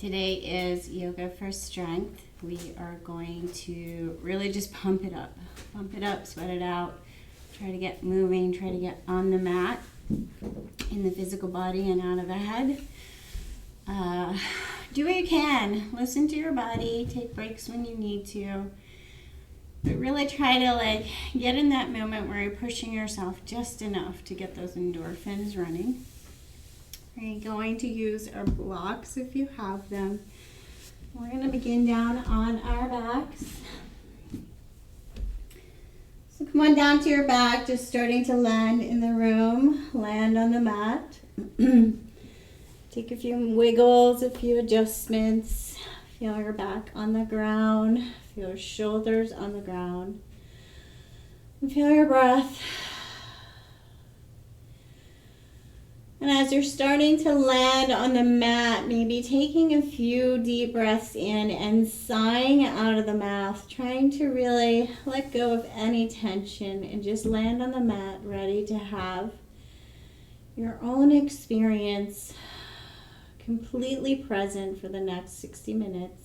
Today is yoga for strength. We are going to really just pump it up, sweat it out, try to get moving, try to get on the mat in the physical body and out of the head. Do what you can, listen to your body, take breaks when you need to, but really try to get in that moment where you're pushing yourself just enough to get those endorphins running. We're going to use our blocks if you have them. We're going to begin down on our backs. So come on down to your back, just starting to land in the room, land on the mat. Take a few wiggles, a few adjustments. Feel your back on the ground, feel your shoulders on the ground, and feel your breath. And as you're starting to land on the mat, maybe taking a few deep breaths in and sighing out of the mouth, trying to really let go of any tension and just land on the mat ready to have your own experience completely present for the next 60 minutes.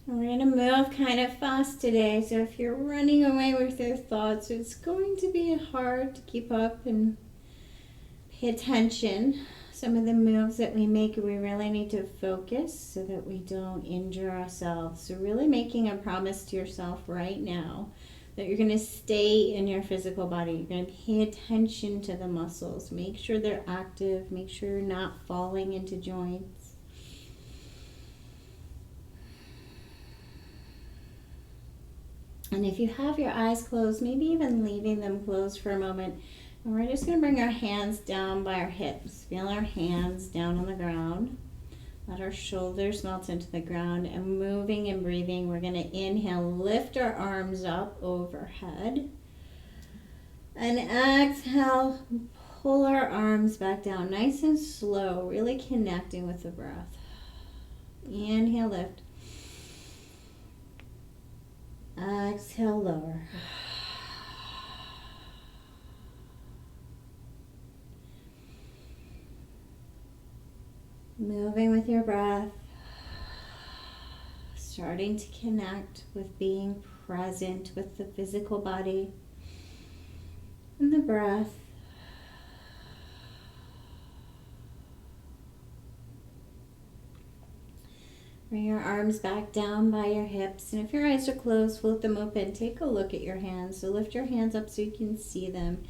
We're going to move kind of fast today, so if you're running away with your thoughts, it's going to be hard to keep up and pay attention. Some of the moves that we make, we really need to focus so that we don't injure ourselves. So really making a promise to yourself right now that you're going to stay in your physical body. You're going to pay attention to the muscles. Make sure they're active. Make sure you're not falling into joints. And if you have your eyes closed, maybe even leaving them closed for a moment. And we're just going to bring our hands down by our hips. Feel our hands down on the ground. Let our shoulders melt into the ground. And moving and breathing, we're going to inhale, lift our arms up overhead. And exhale, pull our arms back down nice and slow, really connecting with the breath. Inhale, lift. Exhale, lower. Moving with your breath. Starting to connect with being present with the physical body and the breath. Bring your arms back down by your hips, and if your eyes are closed, float them open. Take a look at your hands. So lift your hands up so you can see them.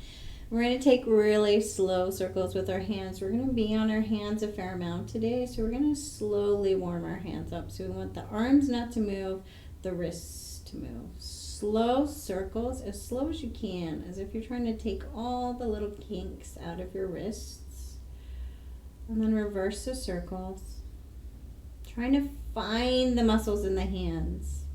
We're going to take really slow circles with our hands. We're going to be on our hands a fair amount today, so we're going to slowly warm our hands up. So we want the arms not to move, the wrists to move. Slow circles, as slow as you can, as if you're trying to take all the little kinks out of your wrists. And then reverse the circles. Trying to find the muscles in the hands.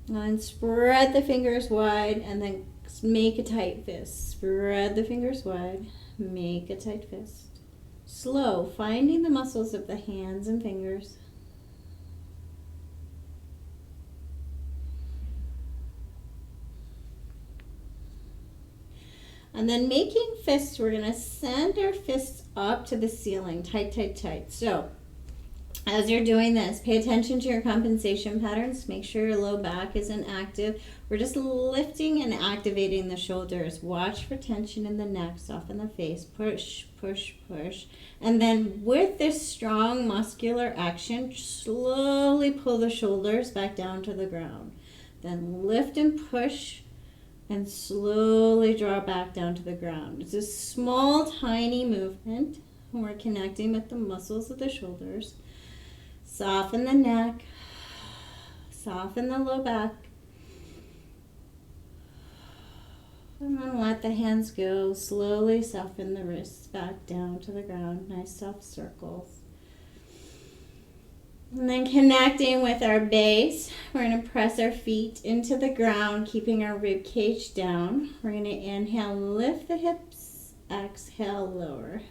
And spread the fingers wide and then make a tight fist. Spread the fingers wide, make a tight fist. Slow, finding the muscles of the hands and fingers. And then making fists, we're going to send our fists up to the ceiling, tight, tight, tight. So as you're doing this, pay attention to your compensation patterns. Make sure your low back isn't active. We're just lifting and activating the shoulders. Watch for tension in the neck, soften the face, push, push, push. And then with this strong muscular action, slowly pull the shoulders back down to the ground. Then lift and push. And slowly draw back down to the ground. It's a small, tiny movement. We're connecting with the muscles of the shoulders. Soften the neck. Soften the low back. And then let the hands go. Slowly soften the wrists back down to the ground. Nice soft circles. And then connecting with our base, we're going to press our feet into the ground, keeping our rib cage down. We're going to inhale, lift the hips, exhale, lower.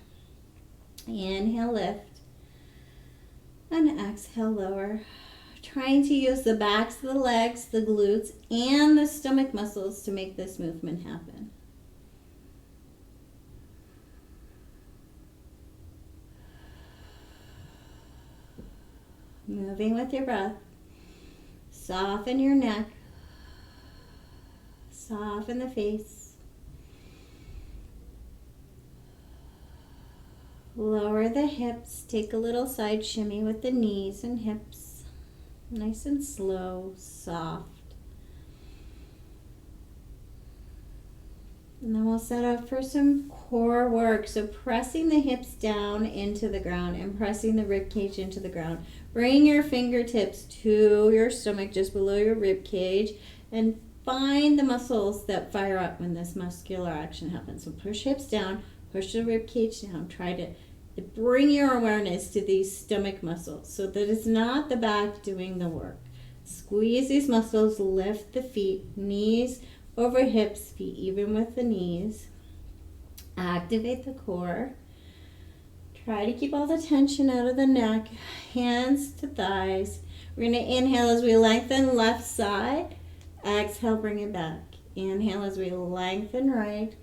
Inhale, lift, and exhale, lower. trying to use the backs of the legs, the glutes, and the stomach muscles to make this movement happen. Moving with your breath. Soften your neck. Soften the face. Lower the hips. Take a little side shimmy with the knees and hips. Nice and slow, soft. And then we'll set up for some core work. So pressing the hips down into the ground and pressing the rib cage into the ground. Bring your fingertips to your stomach just below your rib cage and find the muscles that fire up when this muscular action happens. So push hips down, push the rib cage down. Try to bring your awareness to these stomach muscles so that it's not the back doing the work. Squeeze these muscles, lift the feet, knees over hips, feet even with the knees. Activate the core. Try to keep all the tension out of the neck, hands to thighs. We're going to inhale as we lengthen left side. Exhale, bring it back. Inhale as we lengthen right.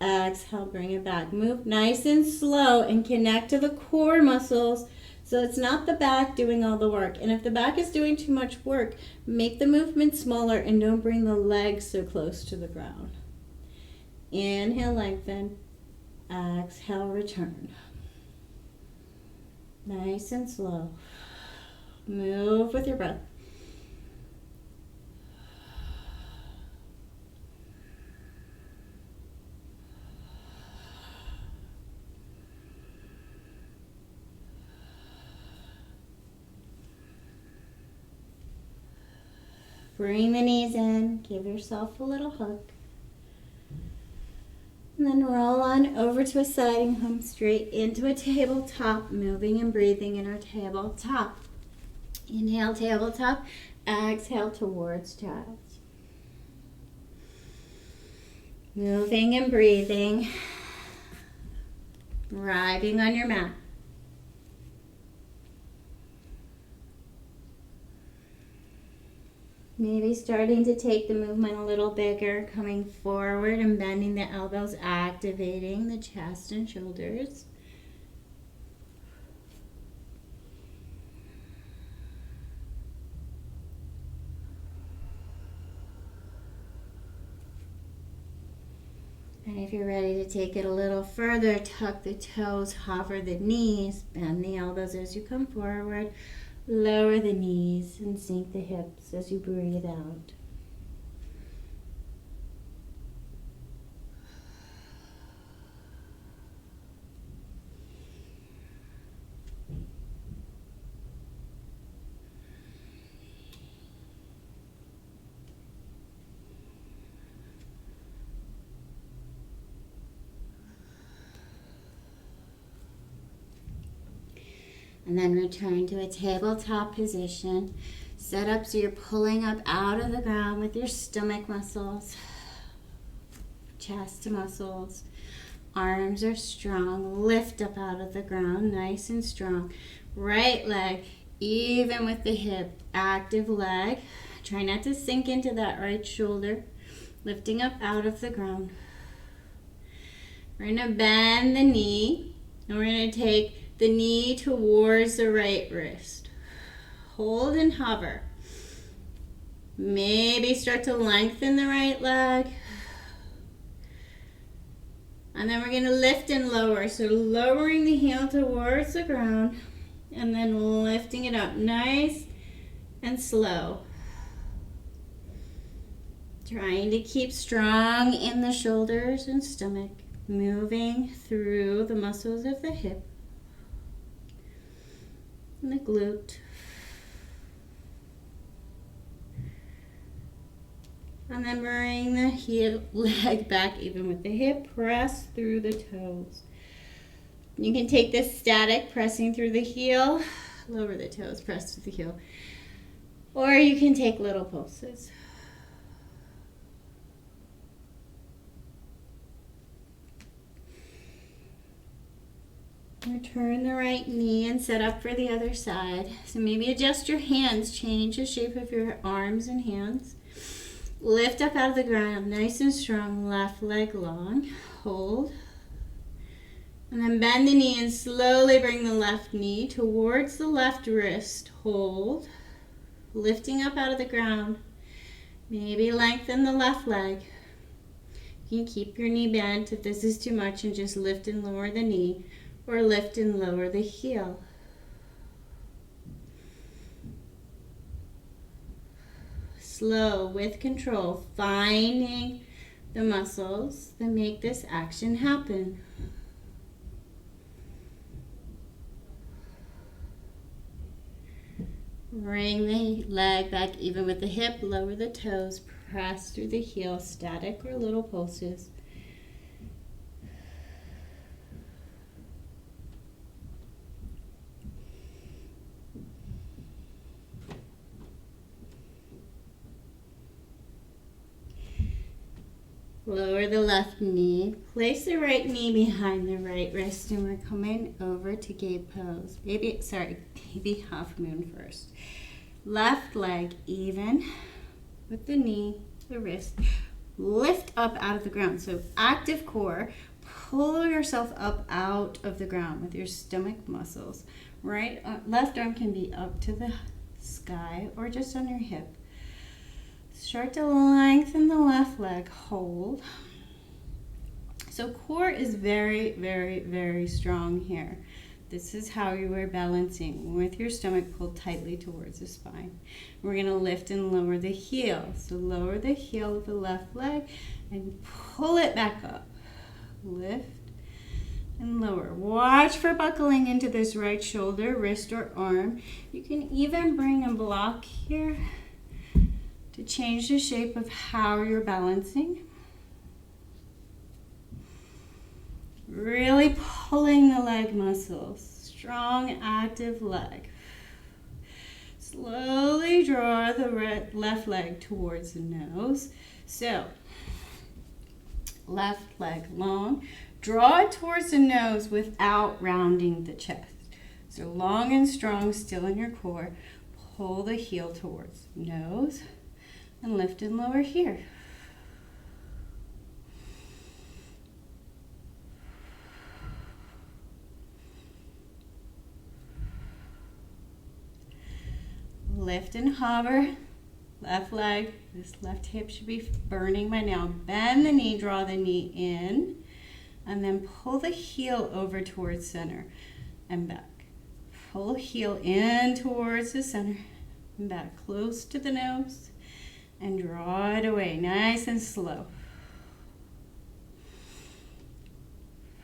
Exhale, bring it back. Move nice and slow and connect to the core muscles so it's not the back doing all the work. And if the back is doing too much work, make the movement smaller and don't bring the legs so close to the ground. Inhale, lengthen. Exhale, return. Nice and slow. Move with your breath. Bring the knees in, give yourself a little hug. And then roll on over to a side and come straight into a tabletop, moving and breathing in our tabletop. Inhale, tabletop. Exhale, towards child's. Moving and breathing. Arriving on your mat. Maybe starting to take the movement a little bigger, coming forward and bending the elbows, activating the chest and shoulders. And if you're ready to take it a little further, tuck the toes, hover the knees, bend the elbows as you come forward. Lower the knees and sink the hips as you breathe out. And then return to a tabletop position. Set up so you're pulling up out of the ground with your stomach muscles, chest muscles. Arms are strong. Lift up out of the ground, nice and strong. Right leg, even with the hip. Active leg. Try not to sink into that right shoulder. Lifting up out of the ground. We're going to bend the knee. And we're going to take the knee towards the right wrist. Hold and hover. Maybe start to lengthen the right leg. And then we're going to lift and lower. So lowering the heel towards the ground and then lifting it up nice and slow. Trying to keep strong in the shoulders and stomach. Moving through the muscles of the hip. And the glute. And then bring the heel leg back even with the hip. Press through the toes. You can take this static, pressing through the heel. Lower the toes, press through the heel. Or you can take little pulses. Turn the right knee and set up for the other side. So maybe adjust your hands, change the shape of your arms and hands. Lift up out of the ground, nice and strong, left leg long. Hold. And then bend the knee and slowly bring the left knee towards the left wrist. Hold. Lifting up out of the ground. Maybe lengthen the left leg. You can keep your knee bent if this is too much and just lift and lower the knee, or lift and lower the heel. Slow, with control, finding the muscles that make this action happen. Bring the leg back even with the hip, lower the toes, press through the heel, static or little pulses. Lower the left knee, place the right knee behind the right wrist, and we're coming over to gape pose. Baby half moon first. Left leg even with the knee, the wrist. Lift up out of the ground. So active core, pull yourself up out of the ground with your stomach muscles. Left arm can be up to the sky or just on your hip. Start to lengthen the left leg, hold. So core is very, very, very strong here. This is how you are balancing with your stomach pulled tightly towards the spine. We're gonna lift and lower the heel. So lower the heel of the left leg and pull it back up. Lift and lower. Watch for buckling into this right shoulder, wrist, or arm. You can even bring a block here to change the shape of how you're balancing. Really pulling the leg muscles. Strong, active leg. Slowly draw the left leg towards the nose. So, left leg long. Draw it towards the nose without rounding the chest. So long and strong, still in your core. Pull the heel towards nose. And lift and lower here. Lift and hover. Left leg, this left hip should be burning by now. Bend the knee, draw the knee in, and then pull the heel over towards center and back. Pull heel in towards the center and back, close to the nose. And draw it away, nice and slow.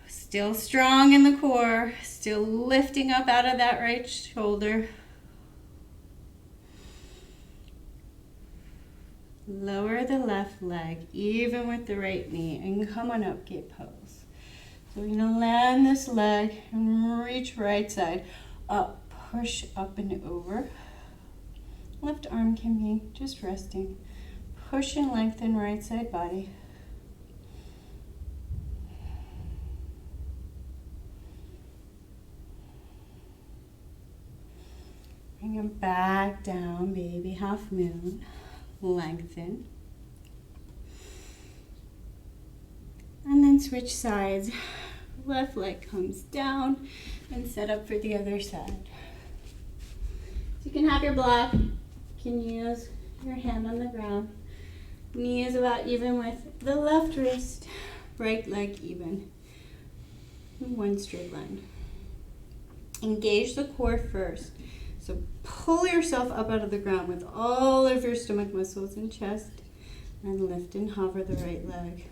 Still strong in the core, still lifting up out of that right shoulder. Lower the left leg, even with the right knee, and come on up, gape pose. So we're gonna land this leg and reach right side up, push up and over. Left arm can be just resting. Push and lengthen right side body. Bring him back down, baby half moon. Lengthen. And then switch sides. Left leg comes down and set up for the other side. So you can have your block. You can use your hand on the ground. Knee is about even with the left wrist. Right leg even. In one straight line. Engage the core first. So pull yourself up out of the ground with all of your stomach muscles and chest. And lift and hover the right leg.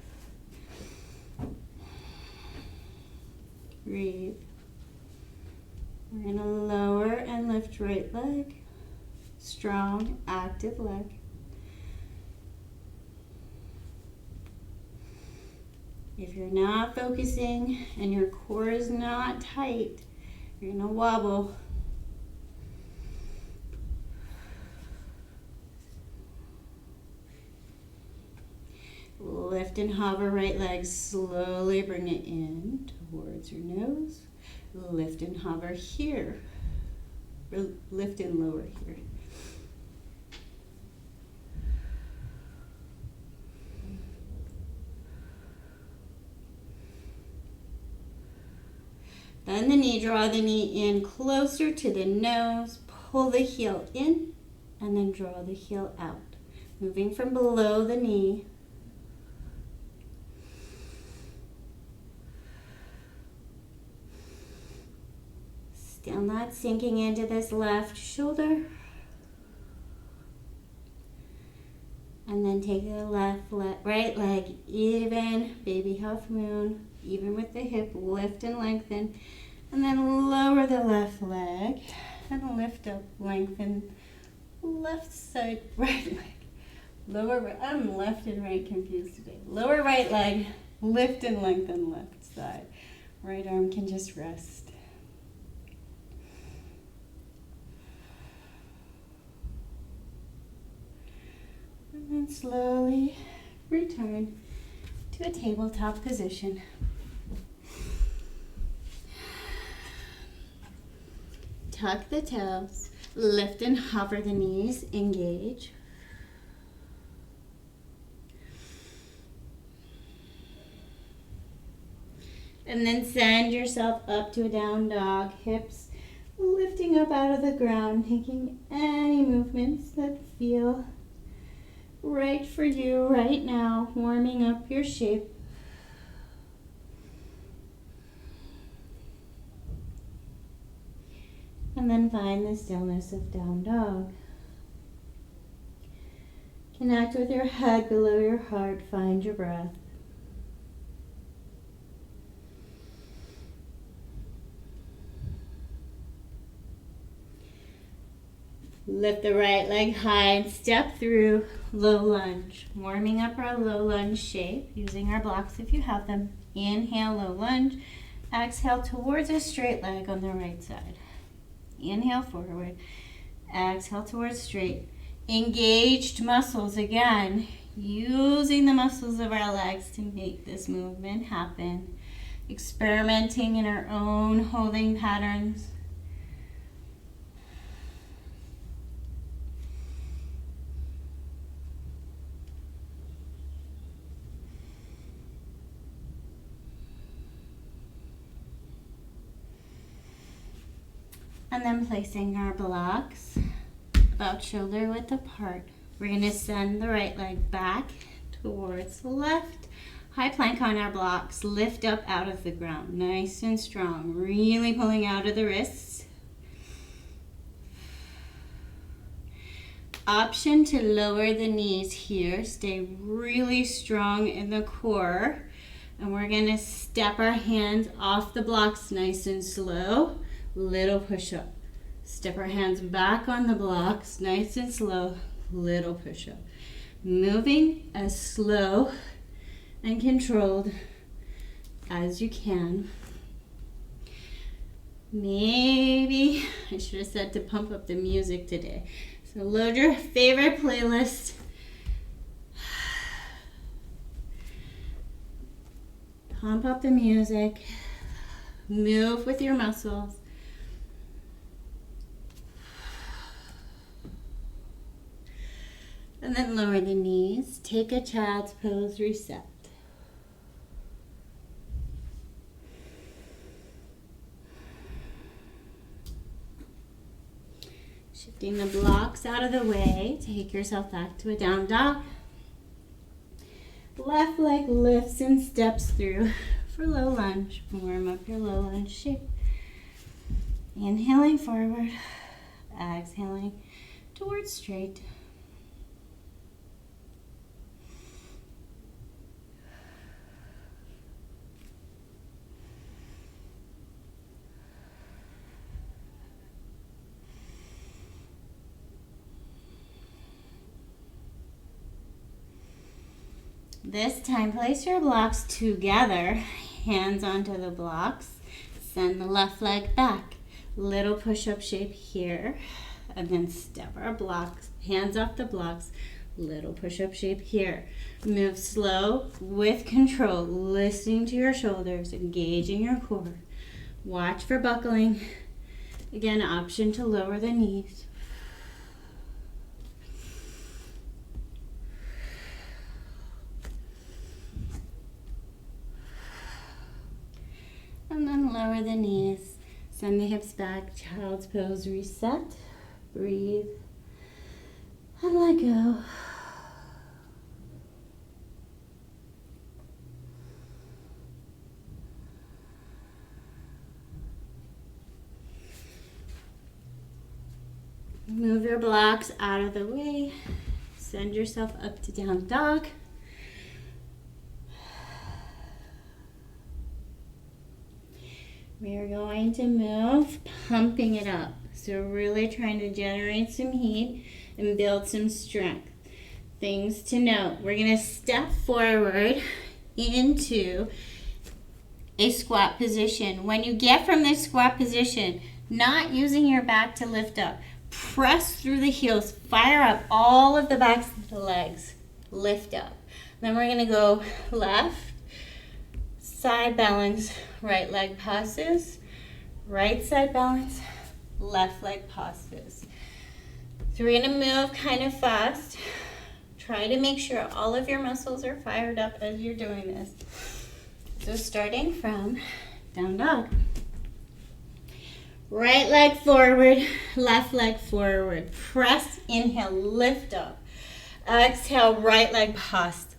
Breathe. We're going to lower and lift right leg. Strong, active leg. If you're not focusing and your core is not tight, you're going to wobble. Lift and hover right leg, slowly bring it in towards your nose lift and hover here, or lift and lower here. Bend the knee, draw the knee in closer to the nose, pull the heel in, and then draw the heel out. Moving from below the knee. Still not sinking into this left shoulder. And then take the right leg even, baby half moon, even with the hip, lift and lengthen. And then lower the left leg and lift up, lengthen left side, right leg. Lower right, I'm left and right confused today. Lower right leg, lift and lengthen left side. Right arm can just rest. And then slowly return to a tabletop position. Tuck the toes, lift and hover the knees, engage. And then send yourself up to a down dog, hips lifting up out of the ground, taking any movements that feel right for you right now, warming up your shape. And then find the stillness of down dog. Connect with your head below your heart, find your breath. Lift the right leg high and step through low lunge. Warming up our low lunge shape, using our blocks if you have them. Inhale, low lunge. Exhale towards a straight leg on the right side. Inhale forward. Exhale towards straight. Engaged muscles again. Using the muscles of our legs to make this movement happen. Experimenting in our own holding patterns. And then placing our blocks about shoulder width apart. We're going to send the right leg back towards the left. High plank on our blocks. Lift up out of the ground. Nice and strong. Really pulling out of the wrists. Option to lower the knees here. Stay really strong in the core. And we're going to step our hands off the blocks nice and slow. Little push-up. Step our hands back on the blocks, nice and slow, little push-up. Moving as slow and controlled as you can. Maybe I should have said to pump up the music today. So load your favorite playlist. Pump up the music. Move with your muscles. And then lower the knees. Take a child's pose, reset. Shifting the blocks out of the way. Take yourself back to a down dog. Left leg lifts and steps through for low lunge. Warm up your low lunge shape. Inhaling forward. Exhaling towards straight. This time, place your blocks together, hands onto the blocks. Send the left leg back. Little push-up shape here. And then step our blocks, hands off the blocks. Little push-up shape here. Move slow with control, listening to your shoulders, engaging your core. Watch for buckling. Again, option to lower the knees. And then lower the knees. Send the hips back, child's pose, reset. Breathe. And let go. Move your blocks out of the way. Send yourself up to down dog. We are going to move, pumping it up. So really trying to generate some heat and build some strength. Things to note. We're going to step forward into a squat position. When you get from this squat position, not using your back to lift up, press through the heels, fire up all of the backs of the legs, lift up. Then we're going to go left, side balance, right leg passes, right side balance, left leg passes. So we're going to move kind of fast. Try to make sure all of your muscles are fired up as you're doing this. So starting from down dog. Right leg forward, left leg forward. Press, inhale, lift up. Exhale, right leg pass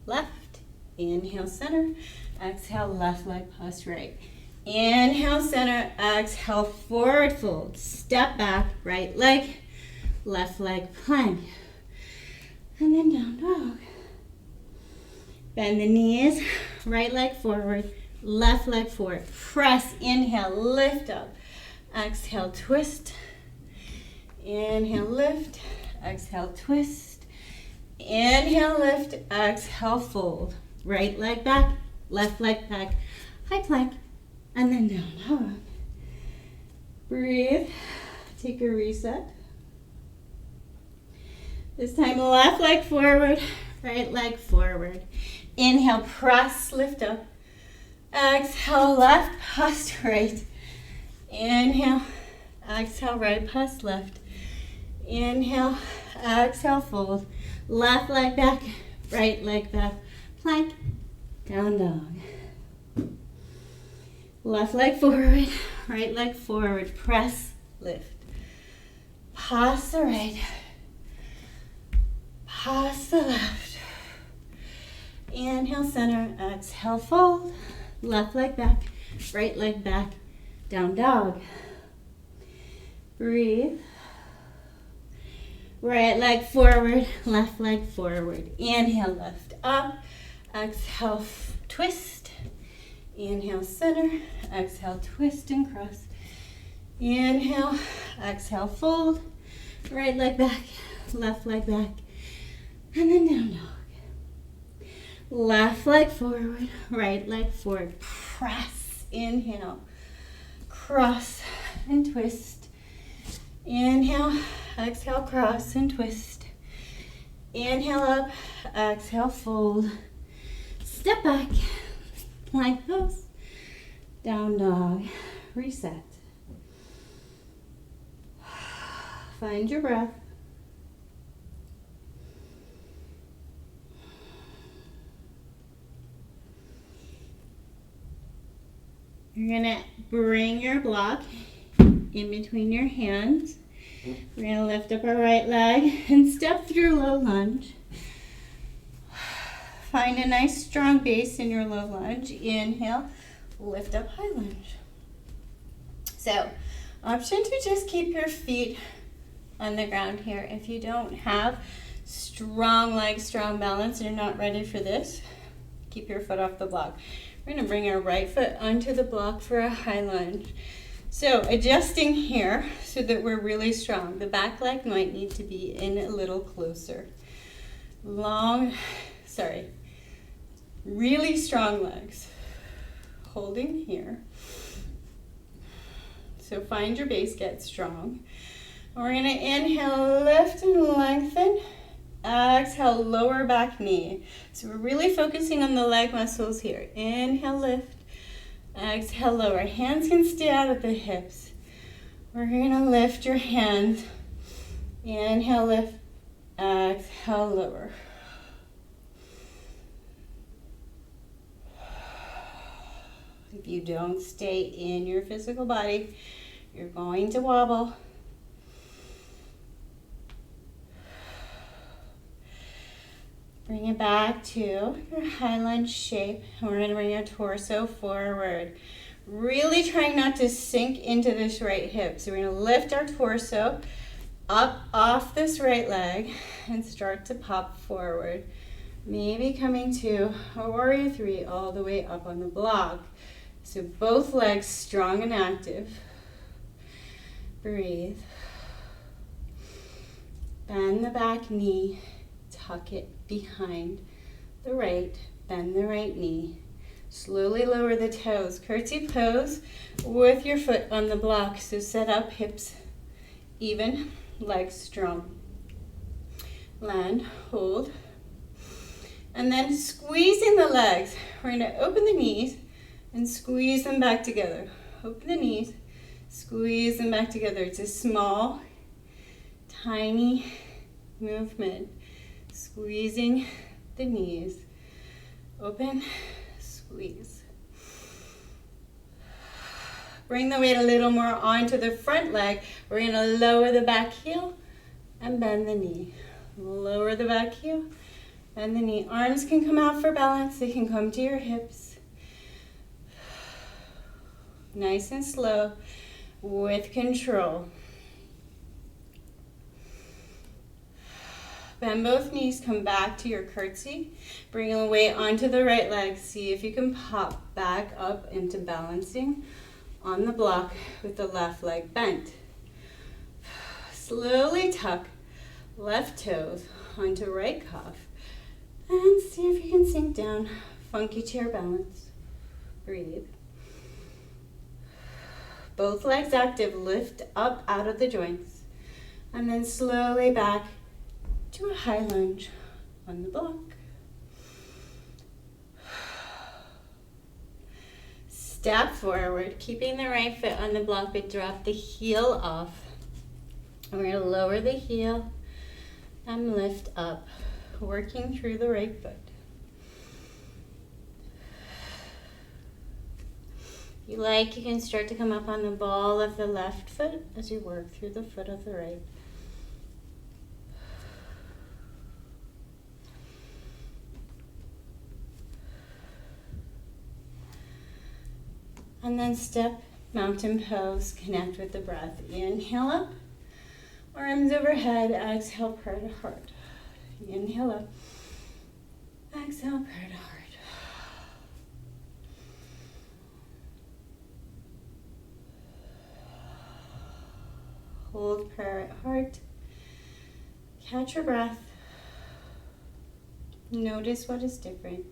left. Inhale, center. Exhale, left leg pass right. Inhale, center. Exhale, forward fold. Step back, right leg, left leg plank. And then down dog. Bend the knees, right leg forward, left leg forward. Press, inhale, lift up. Exhale, twist. Inhale, lift. Exhale, twist. Inhale, lift. Exhale, fold. Right leg back, left leg back. High plank. And then down dog. Breathe. Take a reset. This time, left leg forward, right leg forward. Inhale, press, lift up. Exhale, left, pass right. Inhale, exhale, right, pass left. Inhale, exhale, fold. Left leg back, right leg back. Plank, down dog. Left leg forward, right leg forward. Press, lift. Pass the right. Pass the left. Inhale, center. Exhale, fold. Left leg back, right leg back. Down dog. Breathe. Right leg forward, left leg forward. Inhale, lift up. Exhale, twist. Inhale, center. Exhale, twist and cross. Inhale, exhale, fold. Right leg back, left leg back. And then down dog. Left leg forward, right leg forward. Press, inhale. Cross and twist. Inhale, exhale, cross and twist. Inhale up, exhale, fold. Step back, plank pose. Down dog, reset. Find your breath. You're going to bring your block in between your hands. We're going to lift up our right leg and step through low lunge. Find a nice strong base in your low lunge. Inhale, lift up high lunge. So, option to just keep your feet on the ground here. If you don't have strong legs, strong balance, and you're not ready for this, keep your foot off the block. We're going to bring our right foot onto the block for a high lunge. So adjusting here so that we're really strong. The back leg might need to be in a little closer. Really strong legs. Holding here. So find your base, get strong. We're going to inhale, lift and lengthen. Exhale, lower back knee. So we're really focusing on the leg muscles here. Inhale, lift. Exhale, lower. Hands can stay out at the hips. We're going to lift your hands. Inhale, lift. Exhale, lower. If you don't stay in your physical body, you're going to wobble. Bring it back to your high lunge shape. We're going to bring your torso forward. Really trying not to sink into this right hip. So we're going to lift our torso up off this right leg and start to pop forward. Maybe coming to a warrior three all the way up on the block. So both legs strong and active. Breathe. Bend the back knee. Tuck it behind the right. Bend the right knee. Slowly lower the toes. Curtsy pose with your foot on the block. So set up, hips even, legs strong. Land, hold. And then squeezing the legs. We're going to open the knees and squeeze them back together. Open the knees, squeeze them back together. It's a small, tiny movement. Squeezing the knees. Open, squeeze. Bring the weight a little more onto the front leg. We're going to lower the back heel and bend the knee. Lower the back heel, bend the knee. Arms can come out for balance. They can come to your hips. Nice and slow with control. Bend both knees, come back to your curtsy. Bring the weight onto the right leg. See if you can pop back up into balancing on the block with the left leg bent. Slowly tuck left toes onto right calf. And see if you can sink down. Funky chair balance. Breathe. Both legs active. Lift up out of the joints. And then slowly back to a high lunge on the block. Step forward, keeping the right foot on the block, but drop the heel off. We're going to lower the heel and lift up, working through the right foot. If you like, you can start to come up on the ball of the left foot as you work through the foot of the right. And then step, mountain pose, connect with the breath. Inhale up, arms overhead, exhale, prayer to heart. Inhale up, exhale, prayer to heart. Hold prayer at heart. Catch your breath. Notice what is different.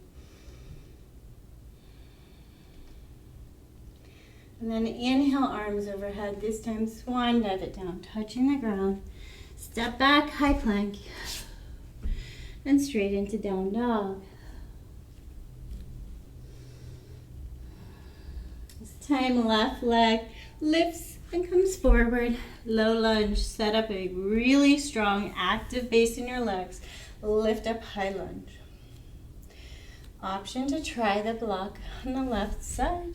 And then inhale, arms overhead. This time, swan dive it down, touching the ground. Step back, high plank. And straight into down dog. This time, left leg lifts and comes forward. Low lunge. Set up a really strong, active base in your legs. Lift up, high lunge. Option to try the block on the left side.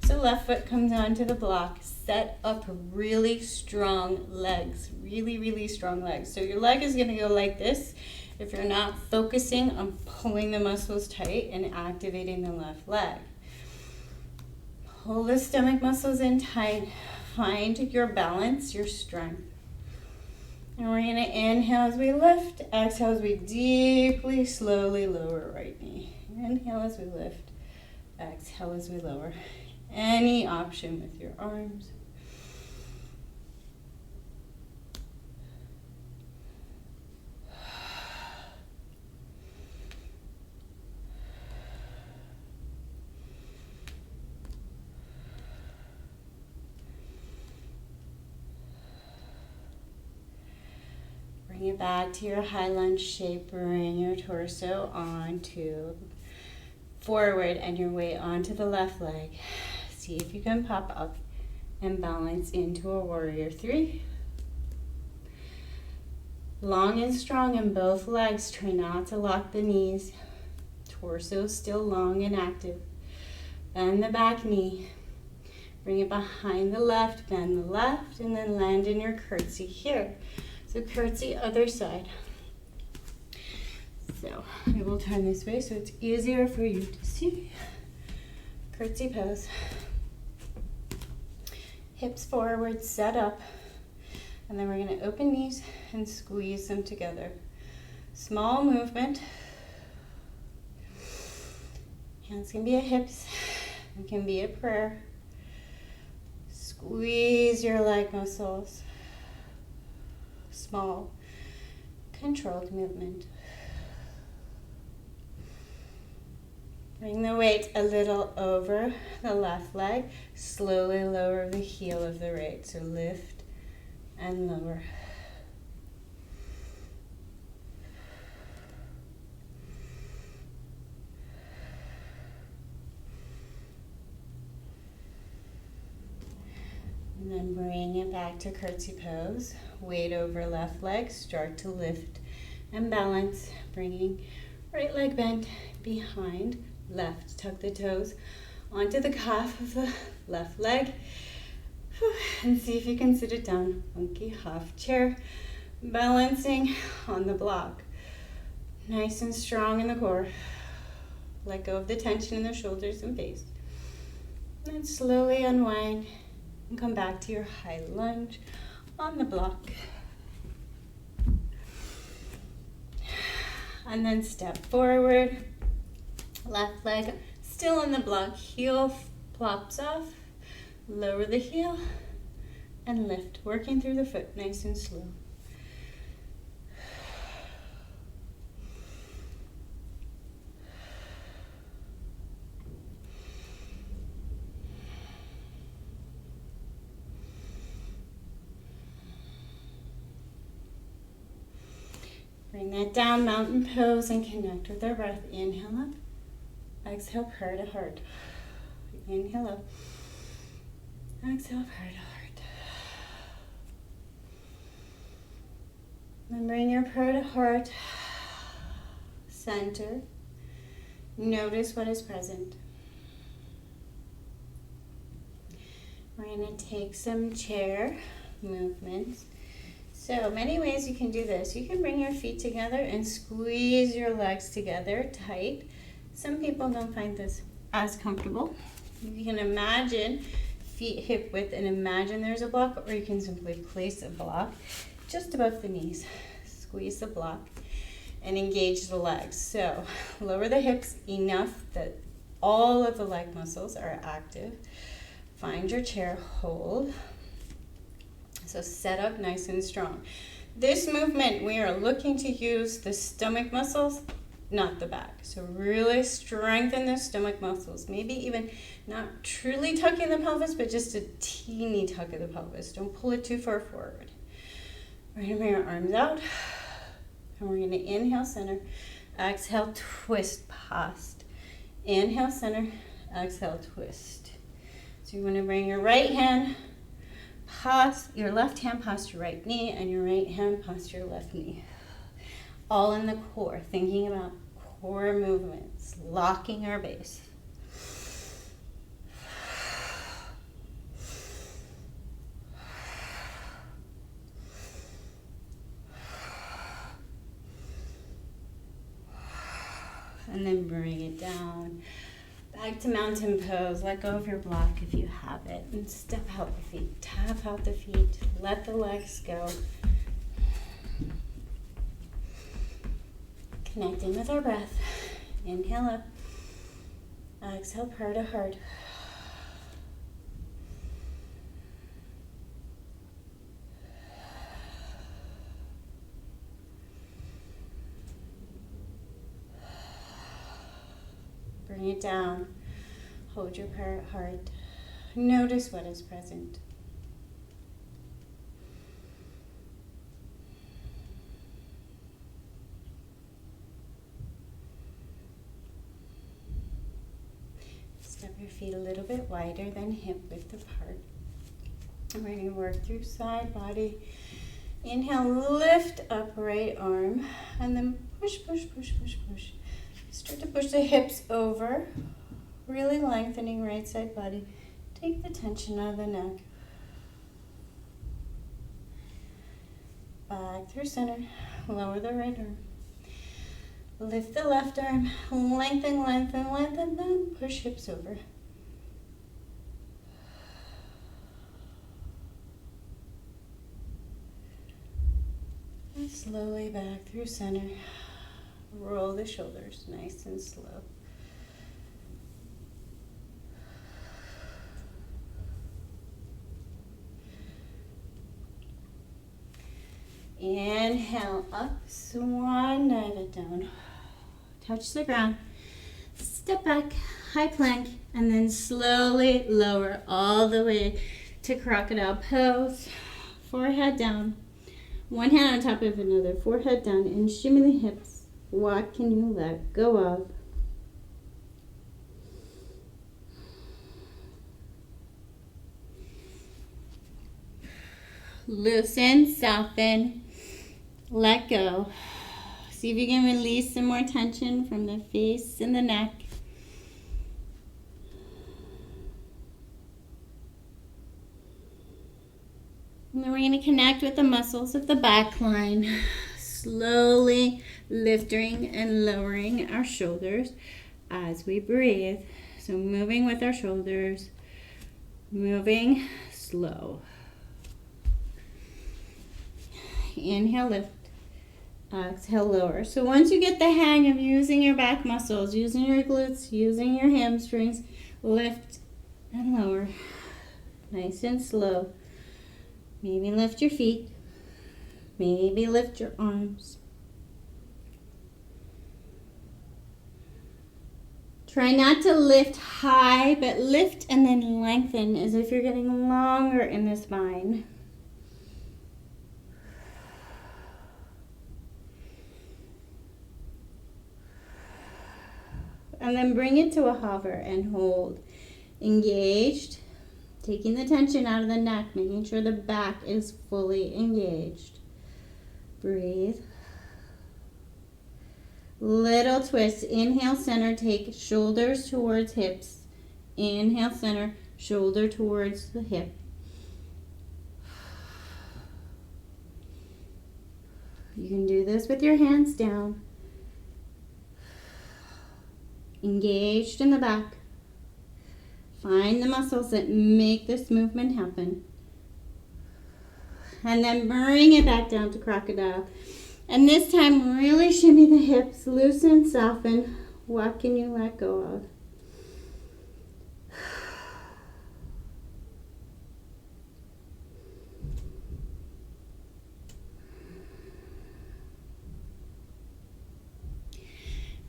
So left foot comes onto the block. Set up really strong legs. Really, really strong legs. So your leg is going to go like this if you're not focusing on pulling the muscles tight and activating the left leg. Pull the stomach muscles in tight. Find your balance, your strength. And we're going to inhale as we lift. Exhale as we deeply, slowly lower right knee. Inhale as we lift. Exhale as we lower. Any option with your arms. Bring it back to your high lunge shape. Bring your torso onto forward and your weight onto the left leg. See if you can pop up and balance into a warrior three. Long and strong in both legs. Try not to lock the knees. Torso still long and active. Bend the back knee. Bring it behind the left, bend the left, and then land in your curtsy here. So curtsy other side. So I will turn this way so it's easier for you to see. Curtsy pose. Hips forward, set up. And then we're going to open knees and squeeze them together. Small movement. Hands can be at hips. It can be a prayer. Squeeze your leg muscles. Small, controlled movement. Bring the weight a little over the left leg. Slowly lower the heel of the right. So lift and lower. And then bring it back to curtsy pose. Weight over left leg. Start to lift and balance. Bringing right leg bent behind left. Tuck the toes onto the calf of the left leg. And see if you can sit it down. Monkey half chair. Balancing on the block. Nice and strong in the core. Let go of the tension in the shoulders and face. And then slowly unwind and come back to your high lunge on the block. And then step forward. Left leg still on the block. Heel plops off. Lower the heel and lift. Working through the foot nice and slow. Bring that down, mountain pose, and connect with our breath. Inhale up. Exhale, prayer to heart. Inhale up. Exhale, prayer to heart. Then bring your prayer to heart. Center. Notice what is present. We're going to take some chair movements. So many ways you can do this. You can bring your feet together and squeeze your legs together tight. Some people don't find this as comfortable. You can imagine feet hip width and imagine there's a block, or you can simply place a block just above the knees. Squeeze the block and engage the legs. So lower the hips enough that all of the leg muscles are active. Find your chair, hold. So set up nice and strong. This movement, we are looking to use the stomach muscles, not the back. So really strengthen the stomach muscles. Maybe even not truly tucking the pelvis, but just a teeny tuck of the pelvis. Don't pull it too far forward. We're going to bring our arms out. And we're going to inhale, center. Exhale, twist, past. Inhale, center. Exhale, twist. So you want to bring your right hand past, your left hand past your right knee, and your right hand past your left knee. All in the core, thinking about core movements, locking our base. And then bring it down. Back to mountain pose. Let go of your block if you have it. And step out the feet. Tap out the feet. Let the legs go. Connecting with our breath. Inhale up. Exhale, prayer to heart. Bring it down. Hold your prayer at heart. Notice what is present. your feet a little bit wider than hip width apart. And we're going to work through side body. Inhale, lift up right arm, and then push, push, push, push, push. Start to push the hips over, really lengthening right side body. Take the tension out of the neck. Back through center, lower the right arm. Lift the left arm, lengthen, lengthen, lengthen, then push hips over. And slowly back through center. Roll the shoulders nice and slow. Inhale up, swan dive it down. Touch the ground. Step back, high plank, and then slowly lower all the way to crocodile pose. Forehead down. One hand on top of another, forehead down, and shimmy the hips. What can you let go of? Loosen, soften, let go. See if you can release some more tension from the face and the neck. And then we're going to connect with the muscles of the back line. Slowly lifting and lowering our shoulders as we breathe. So moving with our shoulders, moving slow. Inhale, lift. Exhale, lower. So once you get the hang of using your back muscles, using your glutes, using your hamstrings, lift and lower. Nice and slow. Maybe lift your feet. Maybe lift your arms. Try not to lift high, but lift and then lengthen as if you're getting longer in the spine. And then bring it to a hover and hold. Engaged. Taking the tension out of the neck, making sure the back is fully engaged. Breathe. Little twist. Inhale, center, take shoulders towards hips. Inhale, center, shoulder towards the hip. You can do this with your hands down. Engaged in the back. Find the muscles that make this movement happen. And then bring it back down to crocodile. And this time, really shimmy the hips, loosen, soften. What can you let go of?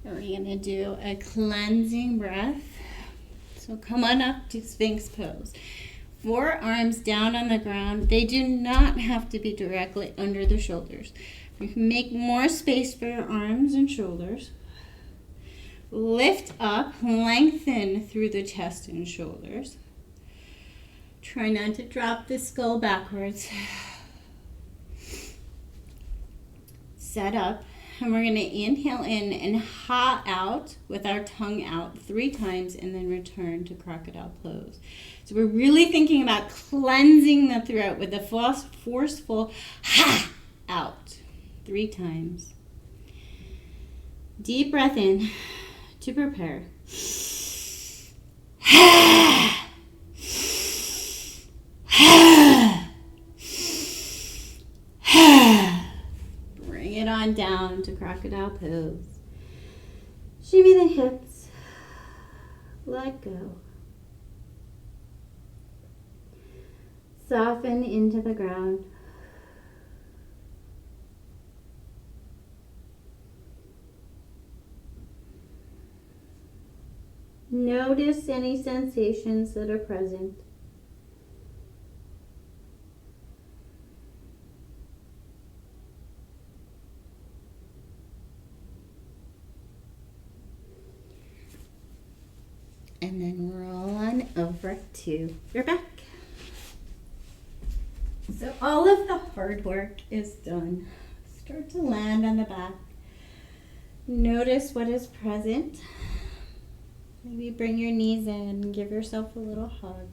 We're going to do a cleansing breath. So come on up to Sphinx pose. Forearms down on the ground. They do not have to be directly under the shoulders. You can make more space for your arms and shoulders. Lift up, lengthen through the chest and shoulders. Try not to drop the skull backwards. Set up. And we're going to inhale in and ha out with our tongue out 3 times and then return to crocodile pose. So we're really thinking about cleansing the throat with a forceful ha out 3 times. Deep breath in to prepare. Ha. Ha. Ha. Bring it on down to crocodile pose. Shimmy the hips. Let go. Soften into the ground. Notice any sensations that are present. And then roll on over to your back. So all of the hard work is done. Start to land on the back. Notice what is present. Maybe bring your knees in, give yourself a little hug.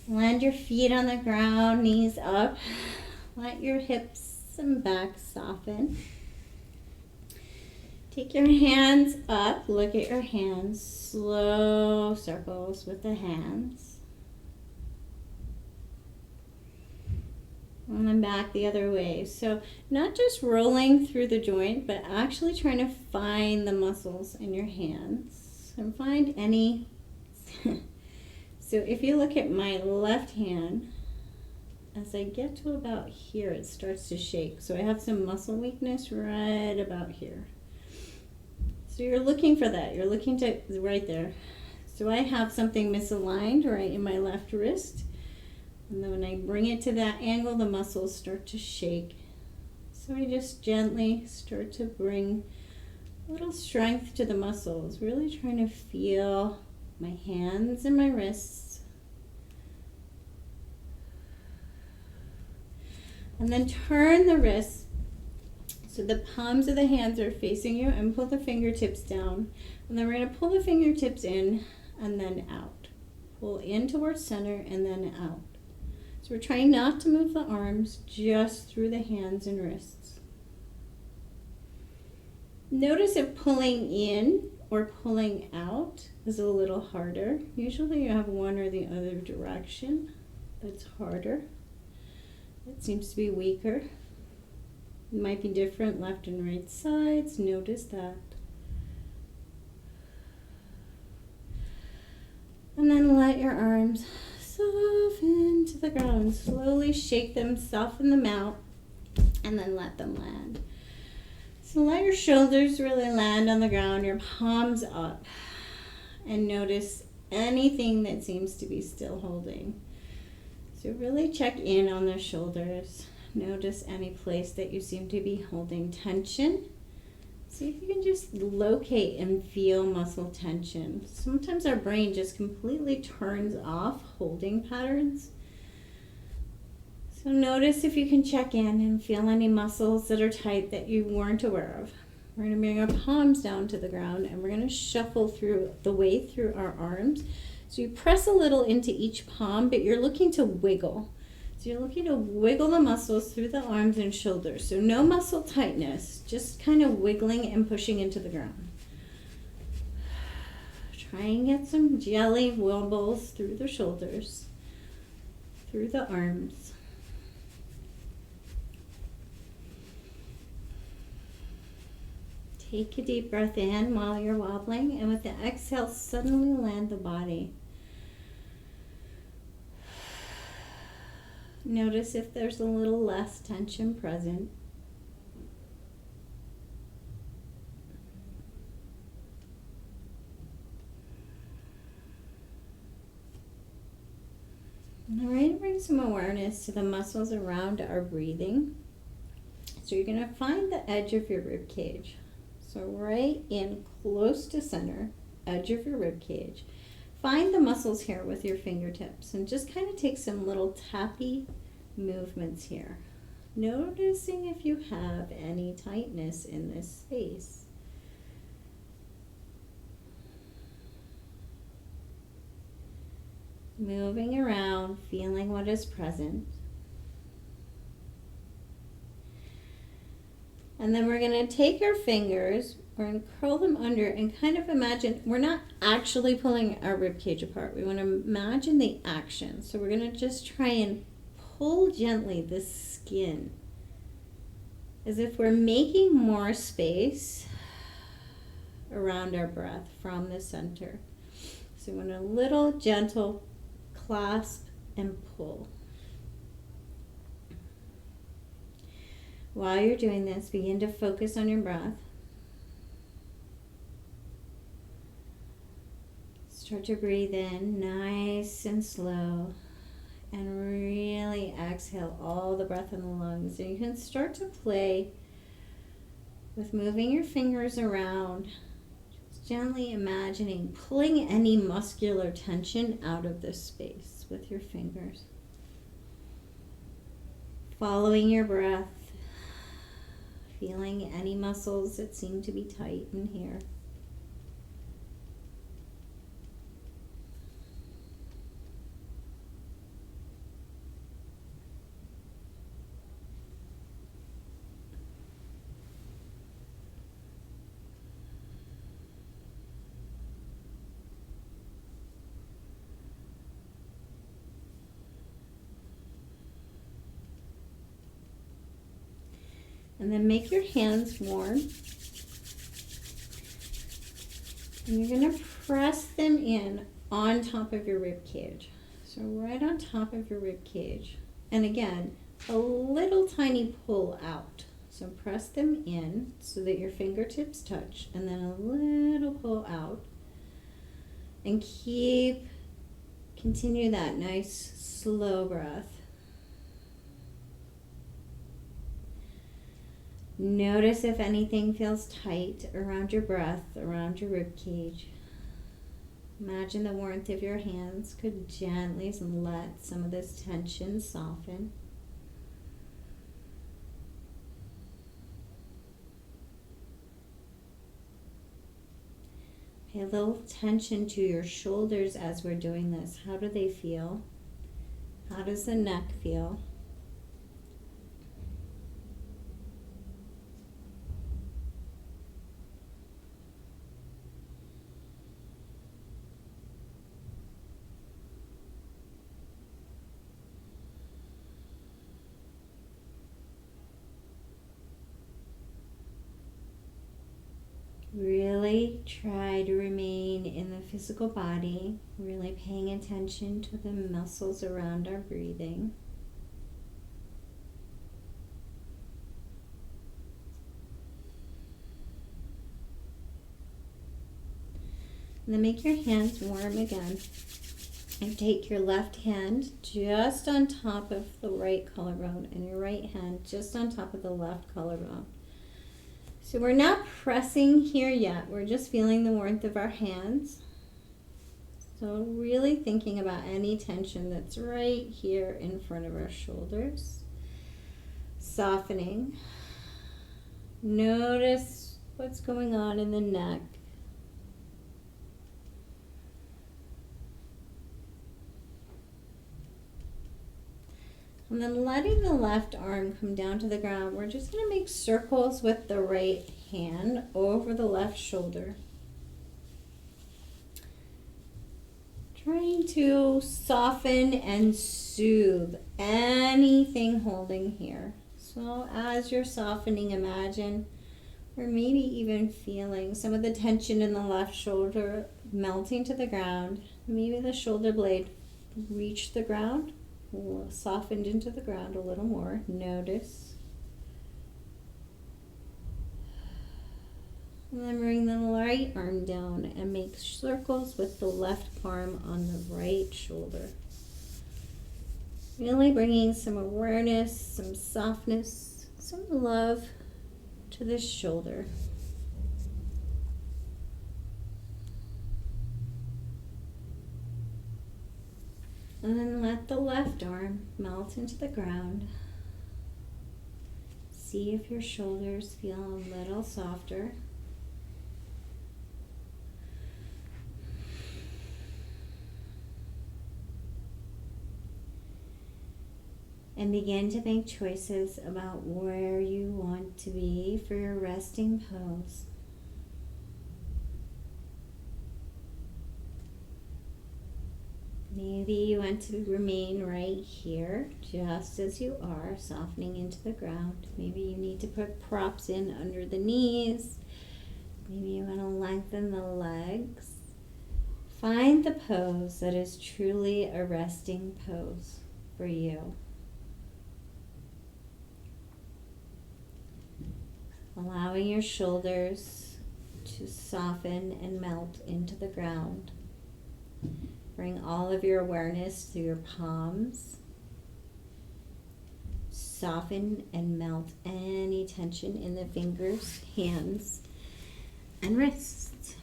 Land your feet on the ground, knees up. Let your hips and back soften. Take your hands up, look at your hands, slow circles with the hands. And then back the other way. So not just rolling through the joint, but actually trying to find the muscles in your hands and find any. So if you look at my left hand, as I get to about here, it starts to shake. So I have some muscle weakness right about here. So you're looking for that. You're looking to right there. So I have something misaligned right in my left wrist. And then when I bring it to that angle, the muscles start to shake. So I just gently start to bring a little strength to the muscles, really trying to feel my hands and my wrists. And then turn the wrists so the palms of the hands are facing you, and pull the fingertips down. And then we're going to pull the fingertips in and then out. Pull in towards center and then out. So we're trying not to move the arms, just through the hands and wrists. Notice if pulling in or pulling out is a little harder. Usually you have one or the other direction that's harder. It seems to be weaker. It might be different left and right sides. Notice that. And then let your arms soften to the ground. Slowly shake them, soften them out, and then let them land. So let your shoulders really land on the ground, your palms up, and notice anything that seems to be still holding. So really check in on the shoulders. Notice any place that you seem to be holding tension. See if you can just locate and feel muscle tension. Sometimes our brain just completely turns off holding patterns. So notice if you can check in and feel any muscles that are tight that you weren't aware of. We're going to bring our palms down to the ground and we're going to shuffle through the way through our arms. So you press a little into each palm, but you're looking to wiggle. So you're looking to wiggle the muscles through the arms and shoulders. So no muscle tightness, just kind of wiggling and pushing into the ground. Try and get some jelly wobbles through the shoulders, through the arms. Take a deep breath in while you're wobbling, and with the exhale, suddenly land the body. Notice if there's a little less tension present. All right, bring some awareness to the muscles around our breathing. So you're going to find the edge of your rib cage. So right in close to center, edge of your rib cage. Find the muscles here with your fingertips and just kind of take some little tappy movements here. Noticing if you have any tightness in this space. Moving around, feeling what is present. And then we're going to take our fingers, we're going to curl them under and kind of imagine, we're not actually pulling our rib cage apart. We want to imagine the action. So we're going to just try and pull gently the skin as if we're making more space around our breath from the center. So we want a little gentle clasp and pull. While you're doing this, begin to focus on your breath. Start to breathe in nice and slow, and really exhale all the breath in the lungs. And you can start to play with moving your fingers around, gently imagining pulling any muscular tension out of this space with your fingers. Following your breath, feeling any muscles that seem to be tight in here. And then make your hands warm. And you're going to press them in on top of your rib cage. So right on top of your rib cage. And again, a little tiny pull out. So press them in so that your fingertips touch, and then a little pull out. And continue that nice slow breath. Notice if anything feels tight around your breath, around your rib cage. Imagine the warmth of your hands could gently let some of this tension soften. Pay a little attention to your shoulders as we're doing this. How do they feel? How does the neck feel? Really try to remain in the physical body, really paying attention to the muscles around our breathing. And then make your hands warm again. And take your left hand just on top of the right collarbone and your right hand just on top of the left collarbone. So we're not pressing here yet. We're just feeling the warmth of our hands. So really thinking about any tension that's right here in front of our shoulders. Softening. Notice what's going on in the neck. And then letting the left arm come down to the ground, we're just going to make circles with the right hand over the left shoulder. Trying to soften and soothe anything holding here. So as you're softening, imagine, or maybe even feeling some of the tension in the left shoulder melting to the ground. Maybe the shoulder blade reach the ground. Softened into the ground a little more. Notice. And then bring the right arm down and make circles with the left palm on the right shoulder. Really bringing some awareness, some softness, some love to this shoulder. And then let the left arm melt into the ground. See if your shoulders feel a little softer. And begin to make choices about where you want to be for your resting pose. Maybe you want to remain right here, just as you are, softening into the ground. Maybe you need to put props in under the knees. Maybe you want to lengthen the legs. Find the pose that is truly a resting pose for you. Allowing your shoulders to soften and melt into the ground. Bring all of your awareness to your palms. Soften and melt any tension in the fingers, hands, and wrists.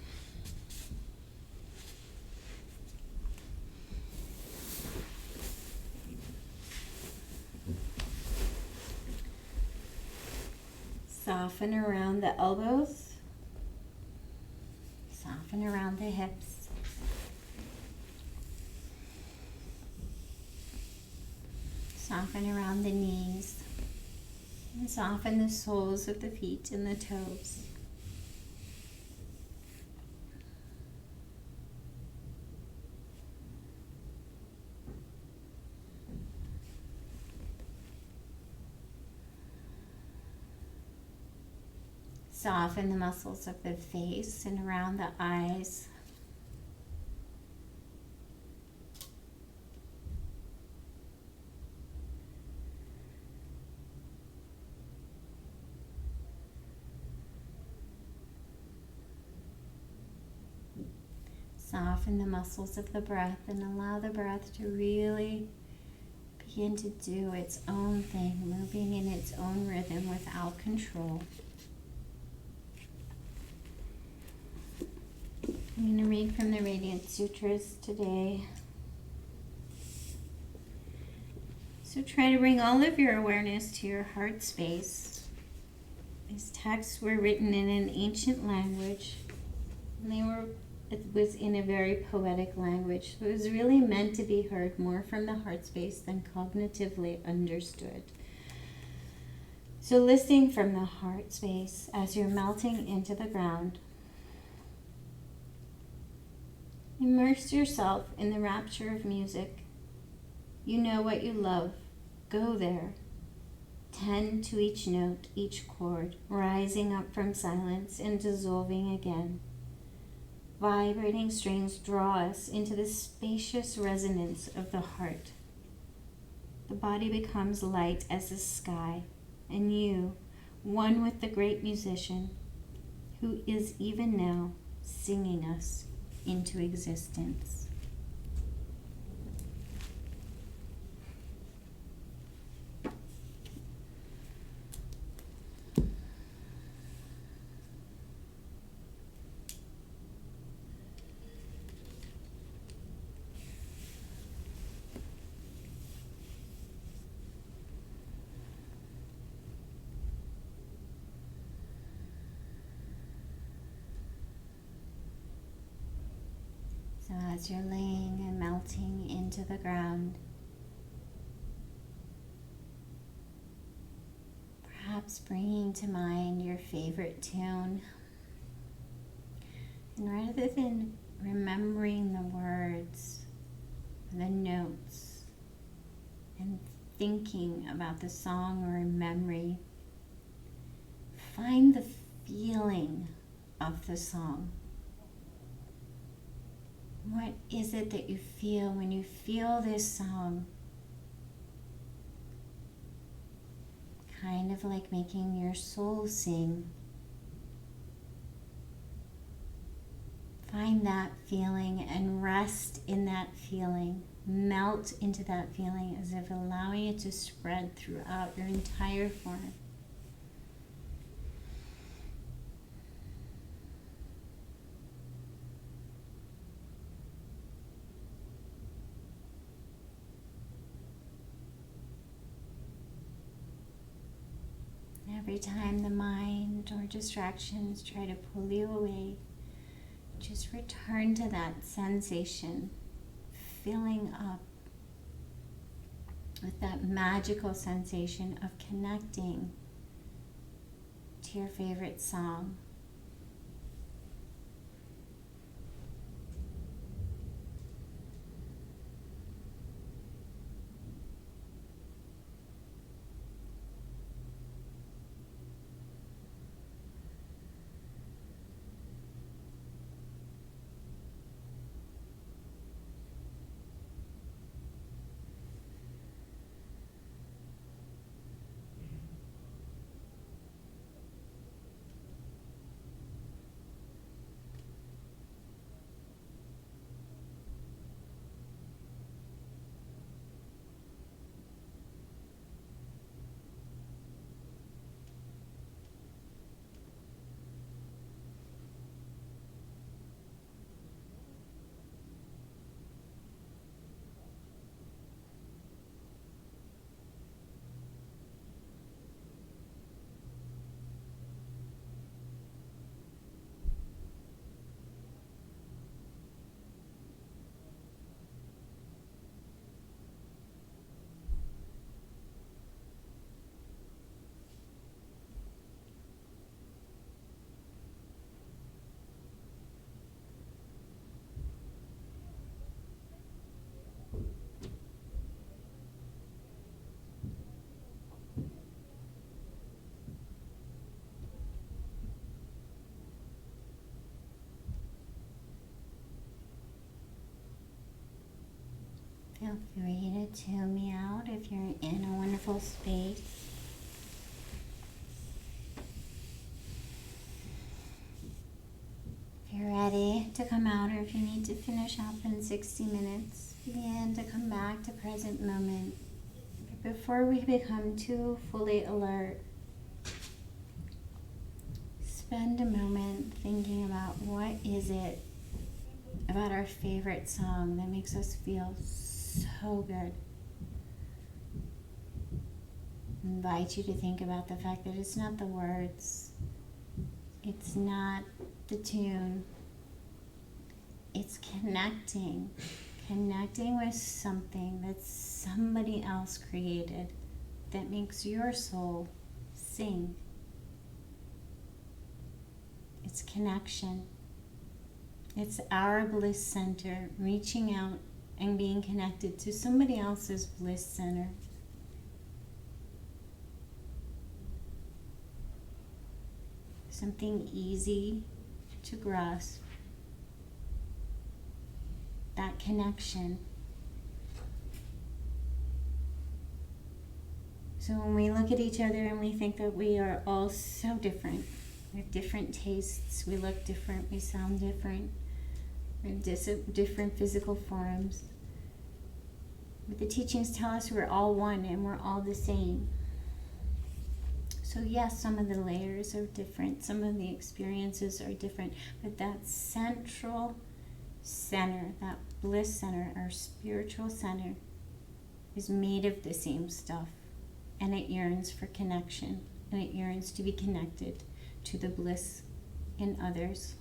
Soften around the elbows. Soften around the hips. Soften around the knees. And soften the soles of the feet and the toes. Soften the muscles of the face and around the eyes. Soften the muscles of the breath and allow the breath to really begin to do its own thing, moving in its own rhythm without control. I'm going to read from the Radiant Sutras today. So try to bring all of your awareness to your heart space. These texts were written in an ancient language, and it was in a very poetic language. So it was really meant to be heard more from the heart space than cognitively understood. So listening from the heart space as you're melting into the ground, immerse yourself in the rapture of music. You know what you love. Go there. Tend to each note, each chord, rising up from silence and dissolving again. Vibrating strings draw us into the spacious resonance of the heart. The body becomes light as the sky, and you, one with the great musician, who is even now singing us into existence. So as you're laying and melting into the ground, perhaps bringing to mind your favorite tune, and rather than remembering the words, the notes, and thinking about the song or memory, find the feeling of the song. What is it that you feel when you feel this song? Kind of like making your soul sing. Find that feeling and rest in that feeling. Melt into that feeling as if allowing it to spread throughout your entire form. Every time the mind or distractions try to pull you away, just return to that sensation, filling up with that magical sensation of connecting to your favorite song. Feel free to tune me out if you're in a wonderful space. If you're ready to come out, or if you need to finish up in 60 minutes, begin to come back to present moment. But before we become too fully alert, spend a moment thinking about what is it about our favorite song that makes us feel so good. I invite you to think about the fact that it's not the words, it's not the tune, it's connecting with something that somebody else created that makes your soul sing. It's connection. It's our bliss center reaching out and being connected to somebody else's bliss center. Something easy to grasp. That connection. So when we look at each other and we think that we are all so different, we have different tastes, we look different, we sound different, we have different physical forms. But the teachings tell us we're all one and we're all the same. So yes, some of the layers are different, some of the experiences are different, but that central center, that bliss center, our spiritual center, is made of the same stuff. And it yearns for connection, and it yearns to be connected to the bliss in others.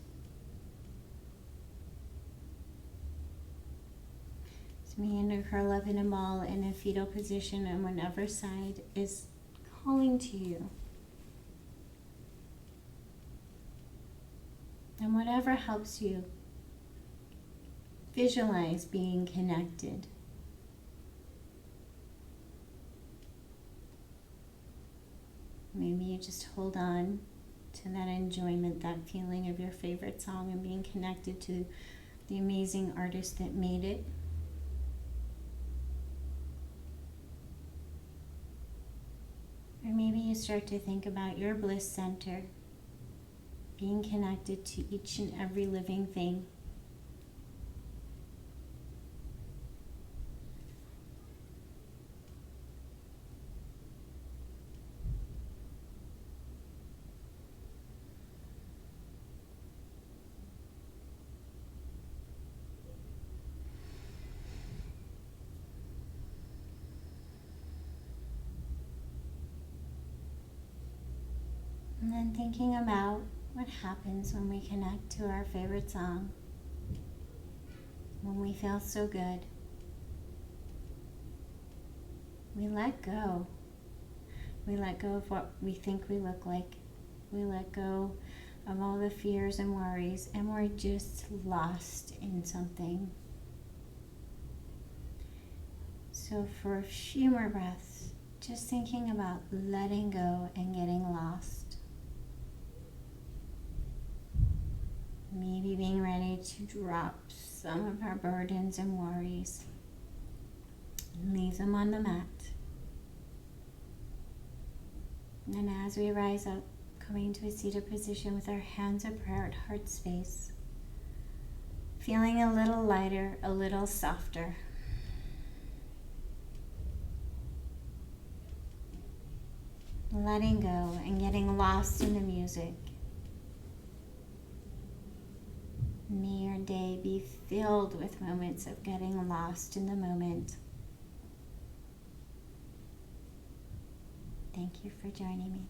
So begin to curl up in a ball in a fetal position, and whatever side is calling to you. And whatever helps you visualize being connected. Maybe you just hold on to that enjoyment, that feeling of your favorite song and being connected to the amazing artist that made it. Or maybe you start to think about your bliss center, being connected to each and every living thing. And then thinking about what happens when we connect to our favorite song, when we feel so good. We let go. We let go of what we think we look like. We let go of all the fears and worries, and we're just lost in something. So for a few more breaths, just thinking about letting go and getting lost. Maybe being ready to drop some of our burdens and worries and leave them on the mat. And as we rise up, coming to a seated position with our hands of prayer at heart space, feeling a little lighter, a little softer. Letting go and getting lost in the music. May your day be filled with moments of getting lost in the moment. Thank you for joining me.